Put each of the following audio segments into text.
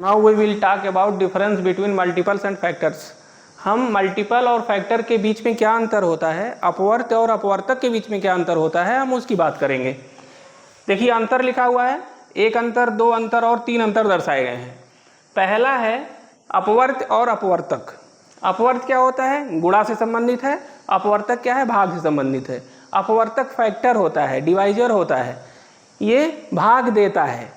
Now we will talk about difference between multiples and factors. हम multiple और factor के बीच में क्या अंतर होता है, अपवर्त और अपवर्तक के बीच में क्या अंतर होता है, हम उसकी बात करेंगे। देखिए अंतर लिखा हुआ है, एक अंतर, दो अंतर और तीन अंतर दर्शाए गए हैं। पहला है अपवर्त और अपवर्तक। अपवर्त क्या होता है, गुणा से संबंधित है। अपवर्तक क्या है, भाग से संबंधित है। अपवर्तक फैक्टर होता है, डिवाइजर होता है, ये भाग देता है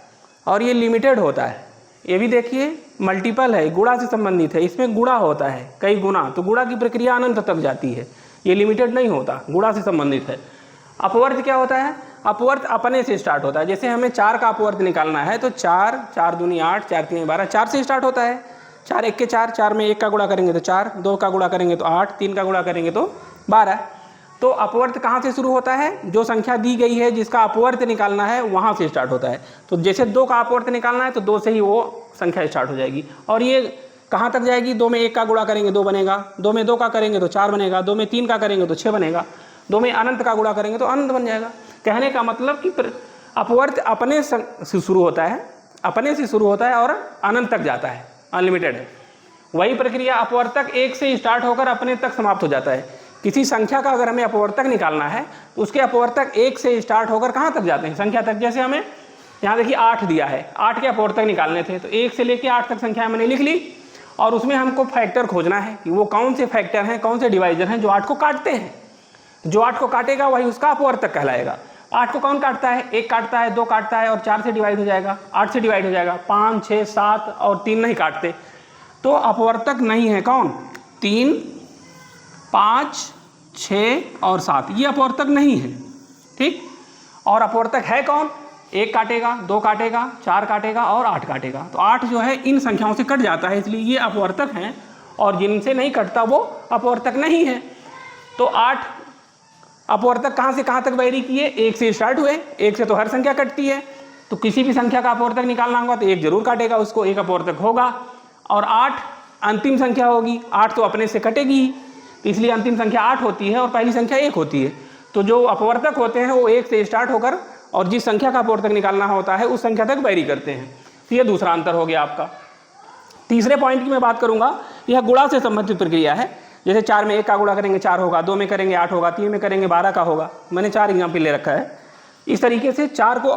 और ये लिमिटेड होता है। ये भी देखिए मल्टीपल है, गुणा से संबंधित है, इसमें गुणा होता है, कई गुणा, तो गुणा की प्रक्रिया अनंत तक जाती है, ये लिमिटेड नहीं होता, गुणा से संबंधित है। अपवर्त क्या होता है, अपवर्त अपने से स्टार्ट होता है। जैसे हमें 4 का अपवर्त निकालना है तो 4, 4 दूनी 8, 4 तीन 12, 4 से स्टार्ट होता है। 4 एक के 4, 4 में 1 का गुणा करेंगे तो 4, 2 का गुणा करेंगे तो 8, 3 का गुणा करेंगे तो 12। तो अपवर्त कहाँ से शुरू होता है, जो संख्या दी गई है जिसका अपवर्त निकालना है वहाँ से स्टार्ट होता है। तो जैसे 2 का अपवर्त निकालना है तो 2 से ही वो संख्या स्टार्ट हो जाएगी। और ये कहाँ तक जाएगी, 2 में 1 का गुणा करेंगे 2 बनेगा, 2 में 2 का करेंगे तो 4 बनेगा, 2 में 3 का करेंगे तो 6 बनेगा, 2 में अनंत का गुणा करेंगे तो अनंत बन जाएगा। कहने का मतलब कि अपवर्त अपने से शुरू होता है, अपने से शुरू होता है और अनंत तक जाता है, अनलिमिटेड है। वही प्रक्रिया अपवर्तक 1 से स्टार्ट होकर अपने तक समाप्त हो जाता है। किसी संख्या का अगर हमें अपवर्तक निकालना है तो उसके अपवर्तक 1 से स्टार्ट होकर कहाँ तक जाते हैं, संख्या तक। जैसे हमें यहाँ देखिए 8 दिया है, 8 के अपवर्तक निकालने थे तो 1 से लेकर 8 तक संख्या मैंने लिख ली और उसमें हमको फैक्टर खोजना है कि वो कौन से फैक्टर हैं, कौन से डिवाइजर हैं जो 8 को काटते हैं। जो 8 को काटेगा वही उसका अपवर्तक कहलाएगा। 8 को कौन काटता है, 1 काटता है, 2 काटता है और 4 से डिवाइड हो जाएगा, 8 से डिवाइड हो जाएगा। 5, 6, 7 और 3 नहीं काटते, तो अपवर्तक नहीं है कौन, 3, 5, 6 और 7, ये अपवर्तक नहीं है, ठीक। और अपवर्तक है कौन, 1 काटेगा, 2 काटेगा, 4 काटेगा और 8 काटेगा। तो 8 जो है इन संख्याओं से कट जाता है, इसलिए ये अपवर्तक हैं, और जिनसे नहीं कटता वो अपवर्तक नहीं है। तो 8 अपवर्तक कहाँ से कहाँ तक वैरी किए, 1 से स्टार्ट हुए, 1 से तो हर संख्या कटती है, तो किसी भी संख्या का अपवर्तक निकालना होगा तो 1 जरूर काटेगा, उसको 1 अपवर्तक होगा। और 8 अंतिम संख्या होगी, 8 तो अपने से कटेगी, तो इसलिए अंतिम संख्या 8 होती है और पहली संख्या 1 होती है। तो जो अपवर्तक होते हैं वो 1 से स्टार्ट होकर और जिस संख्या का अपवर्तक निकालना होता है उस संख्या तक वैरी करते हैं। तो ये दूसरा अंतर हो गया आपका। तीसरे पॉइंट की मैं बात करूंगा, यह गुणा से संबंधित प्रक्रिया है। जैसे 4 में 1 का गुणा करेंगे 4 होगा, 2 में करेंगे 8 होगा, 3 में करेंगे 12 का होगा। मैंने 4 एग्जाम्पल ले रखा है। इस तरीके से 4 को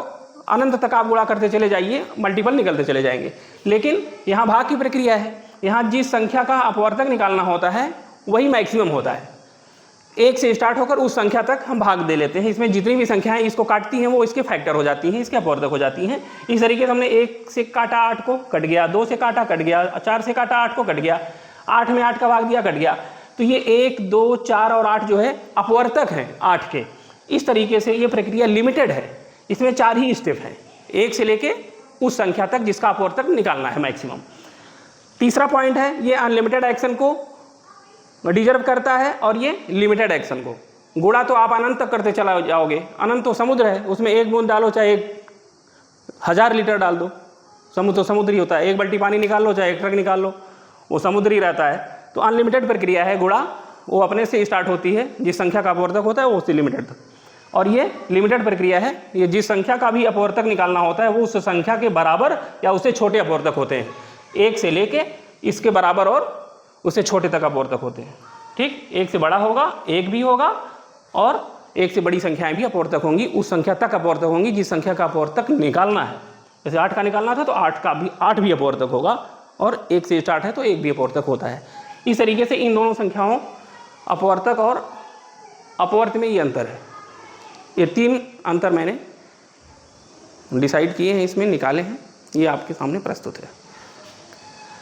अनंत तक आप गुणा करते चले जाइए, मल्टीपल निकलते चले जाएंगे। लेकिन यहाँ भाग की प्रक्रिया है, यहाँ जिस संख्या का अपवर्तक निकालना होता है वही मैक्सिमम होता है। 1 से स्टार्ट होकर उस संख्या तक हम भाग दे लेते हैं। इसमें जितनी भी संख्याएं इसको काटती हैं वो इसके फैक्टर हो जाती हैं, इसके अपवर्तक हो जाती हैं। इस तरीके से हमने 1 से काटा 8 को, कट गया, 2 से काटा कट गया, 4 से काटा 8 को, कट गया, 8 में 8 का भाग दिया, कट गया। तो ये 1, 2, 4 और 8 जो है अपवर्तक हैं 8 के। इस तरीके से ये प्रक्रिया लिमिटेड है, इसमें 4 ही स्टेप हैं, 1 से लेके उस संख्या तक जिसका अपवर्तक निकालना है मैक्सिमम। तीसरा पॉइंट है, ये अनलिमिटेड एक्शन को डिजर्व करता है और ये लिमिटेड एक्शन को। गुणा तो आप अनंत तक करते चला जाओगे, अनंत तो समुद्र है, उसमें 1 बूंद डालो चाहे 1000 लीटर डाल दो, समुद्र तो समुद्र ही होता है। 1 बाल्टी पानी निकाल लो चाहे 1 ट्रक निकाल लो, वो समुद्र ही रहता है। तो अनलिमिटेड प्रक्रिया है गुणा, वो अपने से स्टार्ट होती है, जिस संख्या का अपवर्तक होता है वो उससे लिमिटेड तक। और ये लिमिटेड प्रक्रिया है, ये जिस संख्या का भी अपवर्तक निकालना होता है वो उस संख्या के बराबर या उससे छोटे अपवर्तक होते हैं। 1 से लेके इसके बराबर और उससे छोटे तक अपवर्तक होते हैं, ठीक। 1 से बड़ा होगा 1 भी होगा और 1 से बड़ी संख्याएं भी अपवर्तक होंगी, उस संख्या तक अपवर्तक होंगी जिस संख्या का अपवर्तक निकालना है। जैसे 8 का निकालना था तो 8 भी अपवर्तक होगा, और 1 से स्टार्ट है तो 1 भी अपवर्तक होता है। इस तरीके से इन दोनों संख्याओं अपवर्तक और अपवर्त में ये अंतर है। ये 3 अंतर मैंने डिसाइड किए हैं, इसमें निकाले हैं, ये आपके सामने प्रस्तुत है।